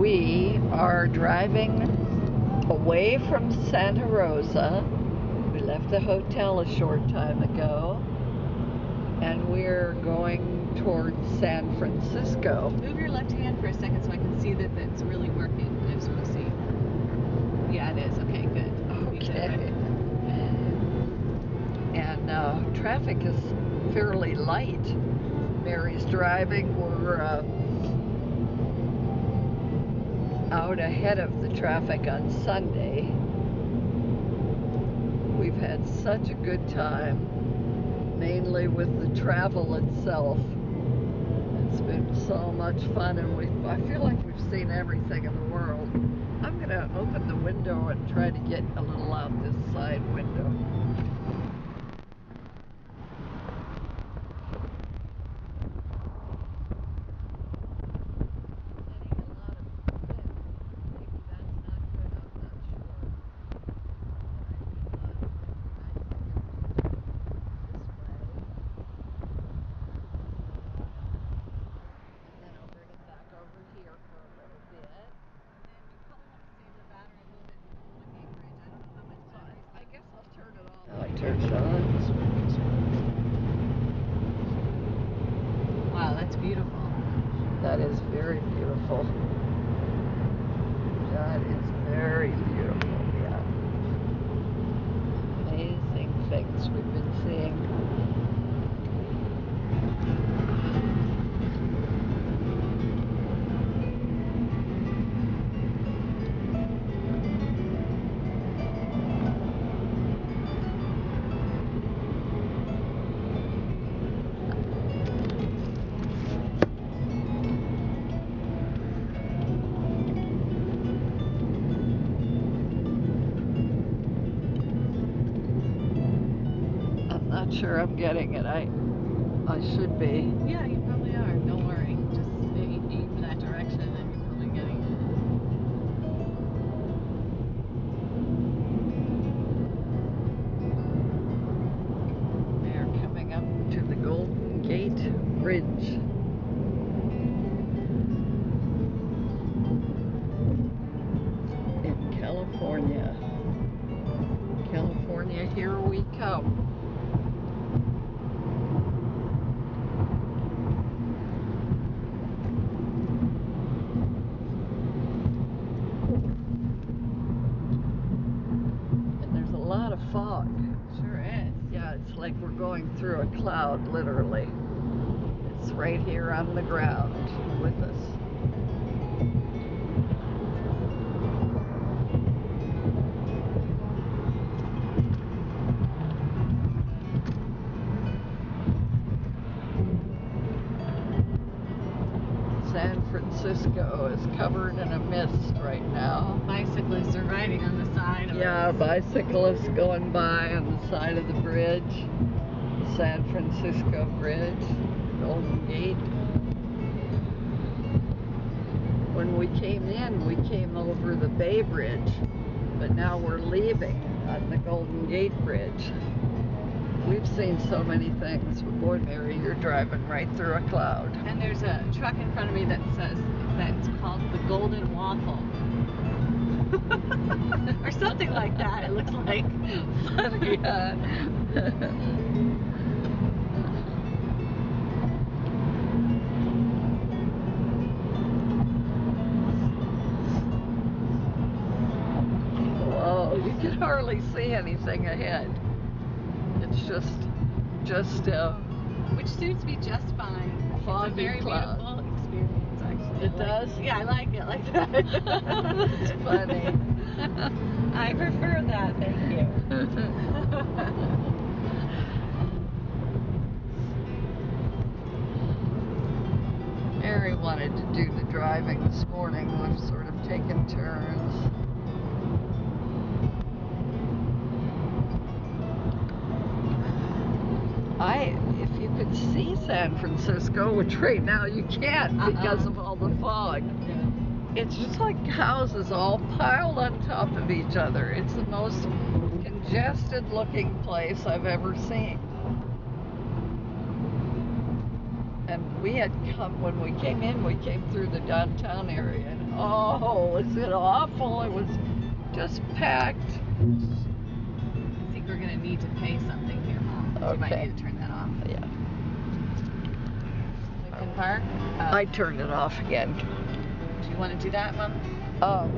We are driving away from Santa Rosa. We left the hotel a short time ago, and we're going towards San Francisco. Move your left hand for a second so I can see that it's really working. I just want to see. Yeah, it is. Okay, good. Okay. And traffic is fairly light. Mary's driving. We're out ahead of the traffic on Sunday. We've had such a good time, mainly with the travel itself. It's been so much fun, and I feel like we've seen everything in the world. I'm going to open the window and try to get a little out this side window. I turned it on. Wow, that's beautiful. That is very beautiful. That is very beautiful, yeah. Amazing things we've been seeing. Not sure I'm getting it. I should be. Yeah, you probably are. Don't worry. Just aim for that direction and you're probably getting it. We are coming up to the Golden Gate Bridge. In California. California, here we come. Fog. Sure is. Yeah, it's like we're going through a cloud, literally. It's right here on the ground with us. San Francisco is covered in a mist right now. Bicyclists are riding on the side of Yeah, bicyclists going by on the side of the bridge. The San Francisco Bridge, Golden Gate. When we came in, we came over the Bay Bridge, but now we're leaving on the Golden Gate Bridge. We've seen so many things. Boy, Mary, you're driving right through a cloud. And there's a truck in front of me that says that's called the Golden Waffle. Or something like that, it looks like. Funny, huh? Whoa, you can hardly see anything ahead. It's just which suits me just fine. Foggy it's a very cloud. beautiful experience, actually. It does? Yeah, I like it like that. It's funny. I prefer that, thank you. Mary wanted to do the driving this morning. We've sort of taken turns. If you could see San Francisco, which right now you can't because of all the fog, it's just like houses all piled on top of each other. It's the most congested looking place I've ever seen. And we had come, when we came in, we came through the downtown area, and Oh, is it awful? It was just packed. I think we're gonna need to pay something here, Mom. So you might Okay. need to turn that off. Yeah. Lincoln Park. I turned it off again. Do you want to do that, Mom? Oh.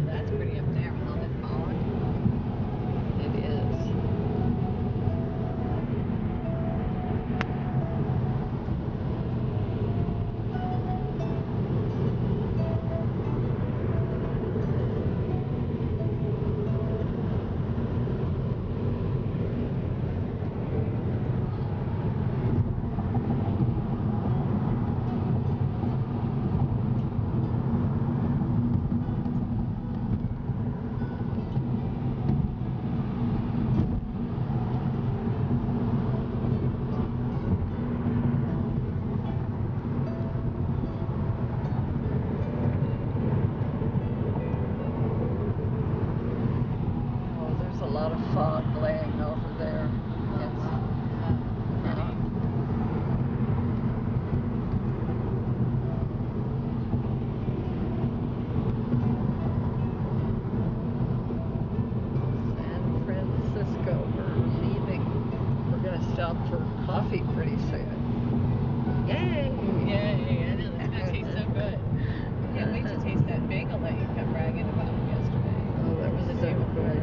That's pretty up there with all that fog. It is. Oh, there's a lot of fog laying over there. San Francisco, we're leaving. We're gonna stop for coffee pretty soon. Yay! Yay! I know that's gonna taste so good. Can't wait to taste that bagel that you kept bragging about yesterday. Oh, that was so good.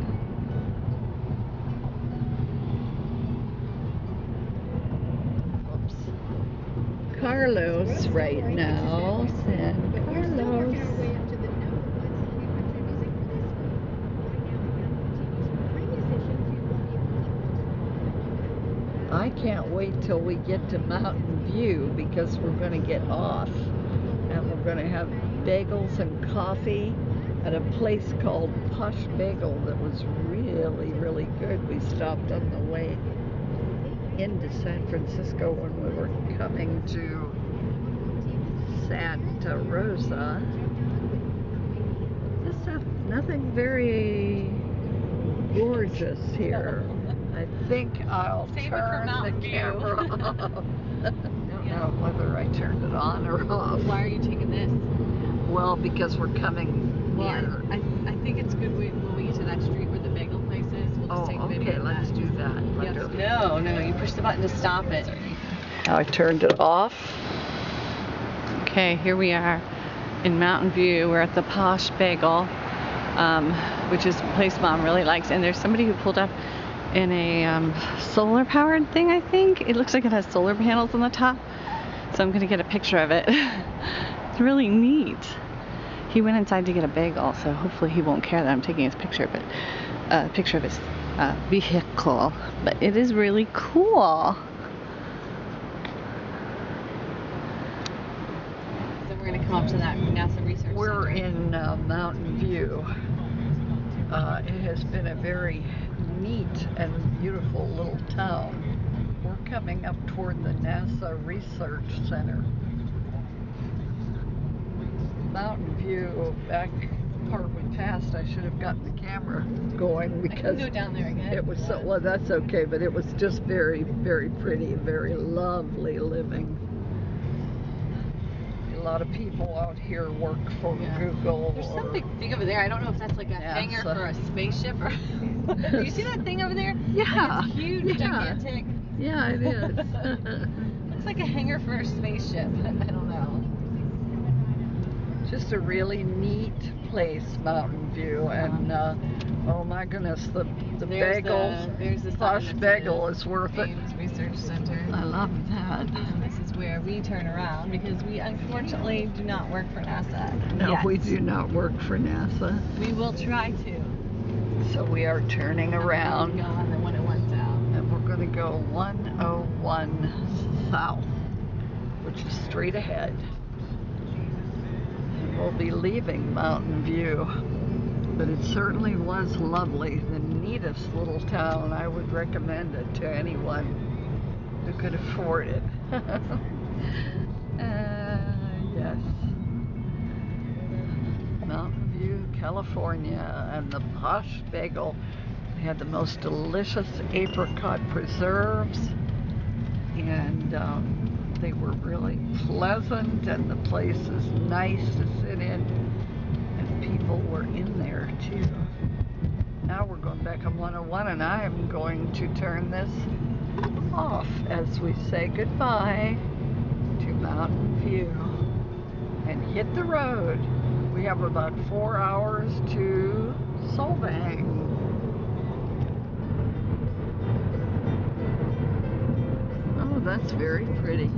Oops. Carlos right now. San Carlos. I can't wait till we get to Mountain View because we're going to get off and we're going to have bagels and coffee at a place called Posh Bagel that was really, really good. We stopped on the way into San Francisco when we were coming to Santa Rosa. Just nothing very gorgeous here. I think I'll Save it for turn Mountain the View. camera off. I don't know whether I turned it on or off. Why are you taking this? Well, because we're coming Well, near. I think it's good when we get to that street where the bagel place is. We'll just take a video Okay, of let's that. do that. Yep. No, you push the button to stop it. Now I turned it off. Okay, here we are in Mountain View. We're at the Posh Bagel, which is a place Mom really likes. And there's somebody who pulled up in a solar powered thing, I think. It looks like it has solar panels on the top. So I'm going to get a picture of it. It's really neat. He went inside to get a bagel, so hopefully he won't care that I'm taking his picture, but picture of his vehicle. But it is really cool. So we're going to come up to that NASA Research We're Center. in Mountain View. It has been a very neat and beautiful little town. We're coming up toward the NASA Research Center. Mountain View, back part we passed, I should have gotten the camera going because I can go down there again. it was so, well, that's okay, but it was just very, very pretty, very lovely living. A lot of people out here work for Google. There's some big thing over there. I don't know if that's like a hangar for a spaceship or. Do you see that thing over there? Yeah. Like it's huge, gigantic. Yeah, it is. Looks like a hangar for a spaceship. I don't know. Just a really neat place, Mountain View, and oh my goodness, the bagels, there's the Posh Bagel is worth it. Ames Research Center. I love that. And this is where we turn around because we unfortunately do not work for NASA. No, yet. we do not work for NASA. We will try to. So we are turning around, Go on the 101 south. and we're going to go 101 south, which is straight ahead. And we'll be leaving Mountain View. But it certainly was lovely. The neatest little town. I would recommend it to anyone who could afford it. Yes. Mountain View, California, and the Posh Bagel. They had the most delicious apricot preserves, and they were really pleasant, and the place is nice to sit in, and people were in there too. Now we're going back on 101, and I am going to turn this off as we say goodbye to Mountain View and hit the road. We have about 4 hours to Solvang. Oh, that's very pretty.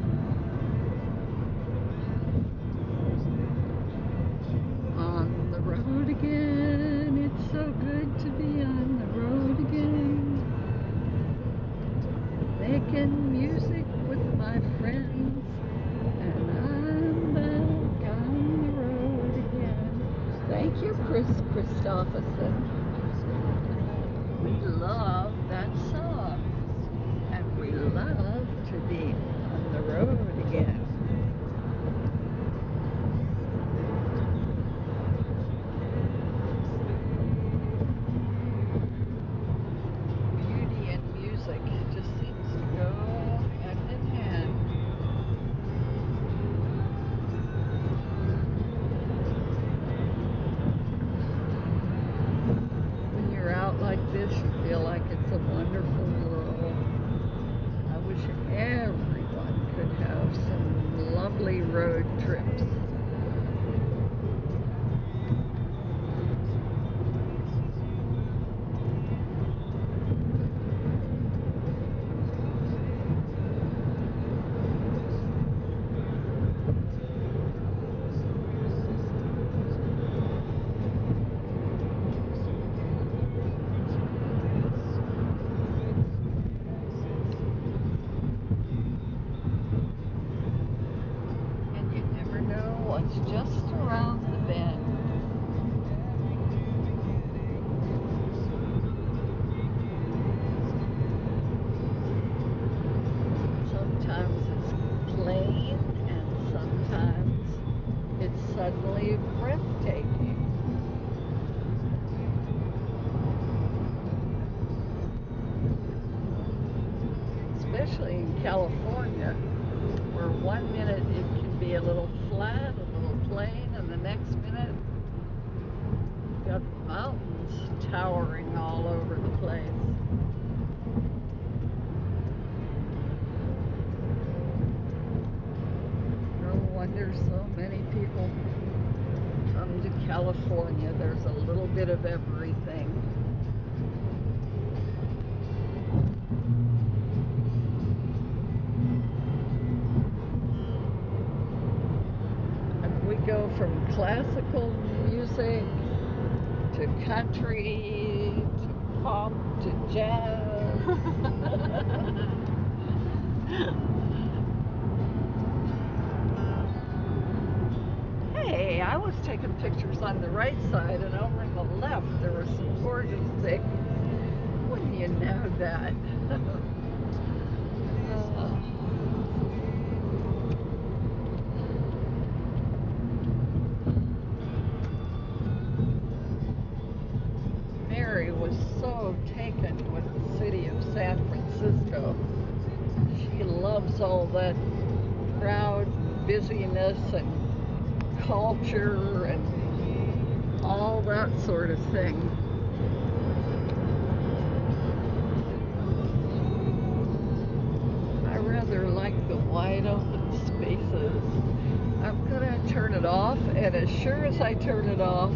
On the road again. It's so good to be on the road again. Making music with my friends. And I'm back on the road again. Thank you, Chris Christopherson. We love that song. And we love to be on the road again. Beauty and music just seems to go hand in hand. When you're out like this, you feel like it's a wonderful world. I wish everyone could have some lovely road trips. It's just around the bend. Sometimes it's plain, and sometimes it's suddenly breathtaking. Especially in California, where 1 minute it can be a little flat, a little plain, and the next minute you've got mountains towering all over the place. No wonder so many people come to California. There's a little bit of everything. Go from classical music to country to pop to jazz. Hey, I was taking pictures on the right side, and over on the left there were some gorgeous things. Wouldn't you know that? Was so taken with the city of San Francisco. She loves all that crowd busyness and culture and all that sort of thing. I rather like the wide open spaces. I'm gonna turn it off, and as sure as I turn it off,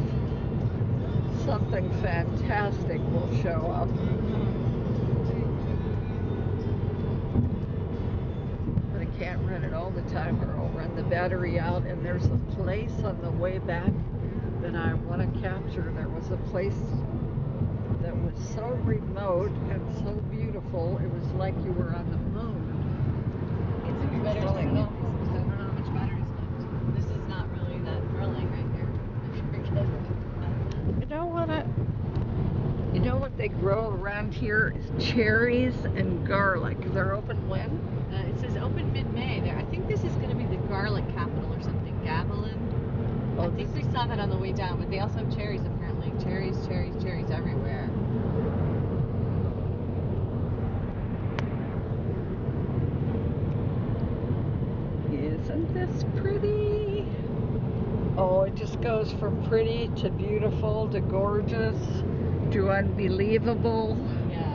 something fantastic will show up. But I can't run it all the time or I'll run the battery out, and there's a place on the way back that I want to capture. There was a place that was so remote and so beautiful, it was like you were on the moon. It's a better signal. they grow around here is cherries and garlic. They're open when? It says open mid-May there. I think this is going to be the garlic capital or something, Gavilan. Oh, I think we saw that on the way down, but they also have cherries apparently. Cherries, cherries, cherries everywhere. Isn't this pretty? Oh, it just goes from pretty to beautiful to gorgeous to unbelievable. Yeah.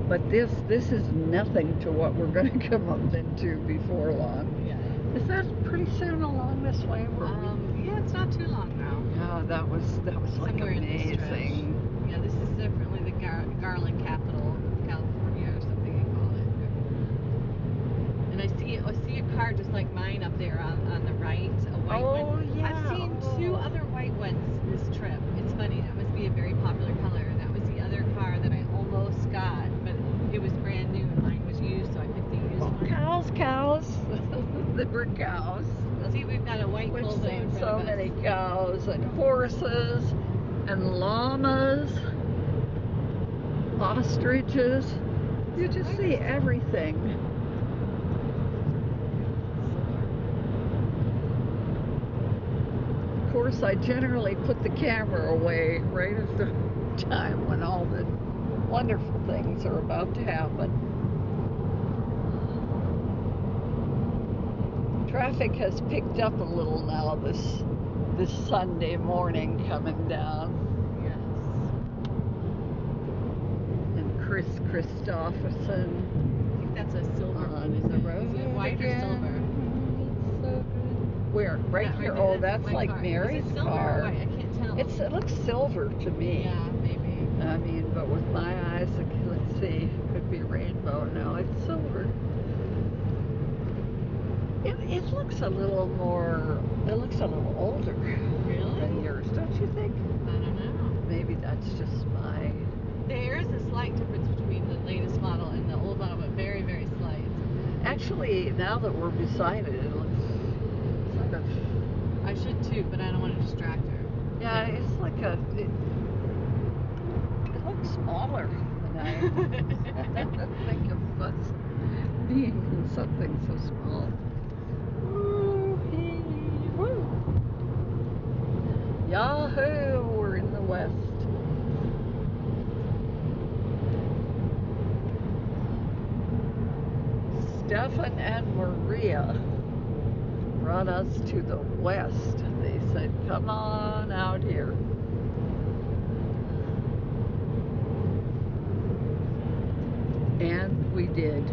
But this is nothing to what we're going to come up into before long. Yeah. Is that pretty soon along this way? Yeah, it's not too long now. Yeah, that was like Somewhere in this stretch. amazing. Yeah, this is definitely the garlic capital of California or something they call it. And I see a car just like mine up there on the right, a white one. Oh, yeah. I've seen two other white ones this trip. It's funny, that must be a very popular color. And that was the other car that I almost got, but it was brand new and mine was used, so I picked the used one. Cows. There were cows. See, we've got a white We've bullseye in seen front so of us. many cows and horses and llamas, ostriches. You just see everything. Of course, I generally put the camera away right at the time when all the wonderful things are about to happen. Traffic has picked up a little now this Sunday morning coming down. Yes. And Chris Christopherson I think that's a silver one, on isn't the it? road Is it white or again. silver? It's so good. Where? Right Yeah, here. there, Oh, that's white like car. Mary's Is it silver car. or white? I can't tell. It looks silver to me. Yeah, maybe. I mean, but with my eyes, let's see, it could be rainbow. No, it's silver. It looks a little more, it looks a little older Really? than yours, don't you think? I don't know. Maybe that's just my... There is a slight difference between the latest model and the old model, but very, very slight. Actually, now that we're beside it, it looks sort of... I should too, but I don't want to distract her. Yeah, it's like a... It looks smaller than I think of us being in something so small. Woo! Yahoo! We're in the West. Stefan and Maria brought us to the West. They said, come on out here. And we did.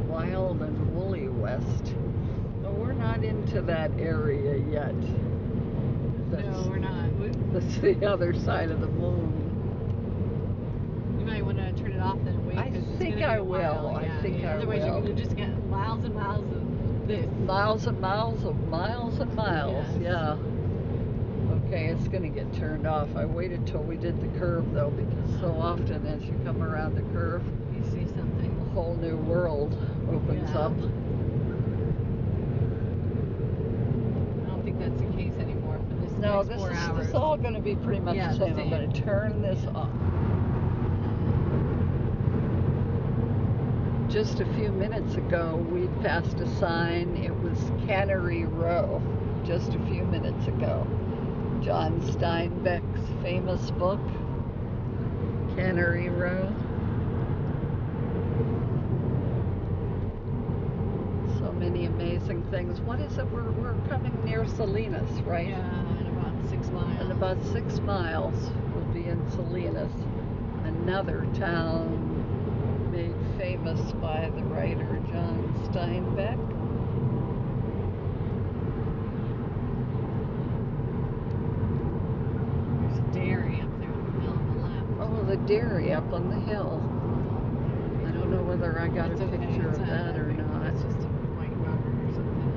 Wild and woolly West. But we're not into that area yet. No, we're not. That's the other side of the moon. You might want to turn it off then and wait. I 'cause it's think gonna be I a while. will. I Yeah, think I Otherwise, will. you're going to just get miles and miles of this. Miles and miles of miles and miles. Yes. Yeah. Okay, it's going to get turned off. I waited till we did the curve though, because so often as you come around the curve, You see something. a whole new world opens Yeah. up. I don't think that's the case anymore for this No, next this 4 hours. is all going to be pretty much Yeah, the the same. I'm same. going to turn this off. Just a few minutes ago, we passed a sign. It was Cannery Row. Just a few minutes ago. John Steinbeck's famous book, Cannery Row. So many amazing things. What is it? We're coming near Salinas, right? Yeah, in about 6 miles. In about 6 miles, we'll be in Salinas, another town made famous by the writer John Steinbeck. There's a dairy up there on the hill on the left. Oh, the dairy up on the hill. I don't know whether I got It's a okay, picture it's of not that or big. not. It's just a white rubber or something.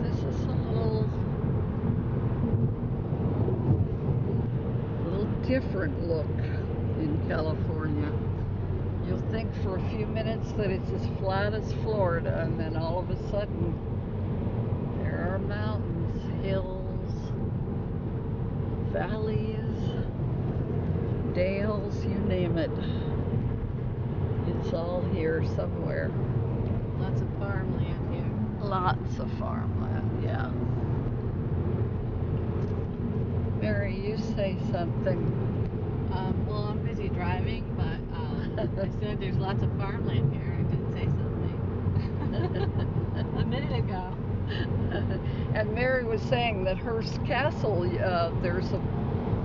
This is a little different look in California. You'll think for a few minutes that it's as flat as Florida, and then all of a sudden there are mountains, hills, valleys, dales, you name it. It's all here somewhere. Lots of farmland here. Lots of farmland, yeah. Mary, you say something. Well, I'm busy driving, but I said there's lots of farmland here. I did say something a minute ago. And Mary was saying that Hearst Castle, there's a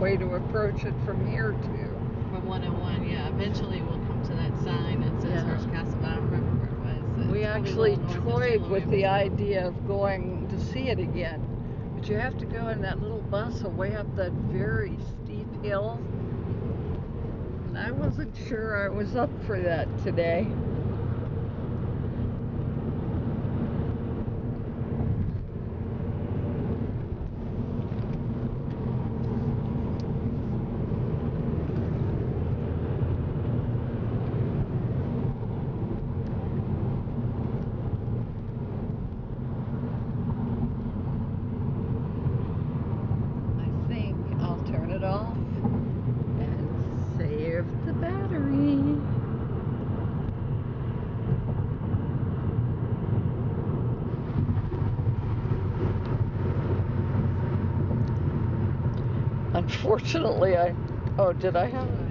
way to approach it from here too. From 101, yeah. Eventually we'll come to that sign that says Hearst Castle, but I don't remember where it was. We actually toyed with the idea of going to see it again. But you have to go in that little bus way up that very steep hill. And I wasn't sure I was up for that today. Off and save the battery. Unfortunately, did I have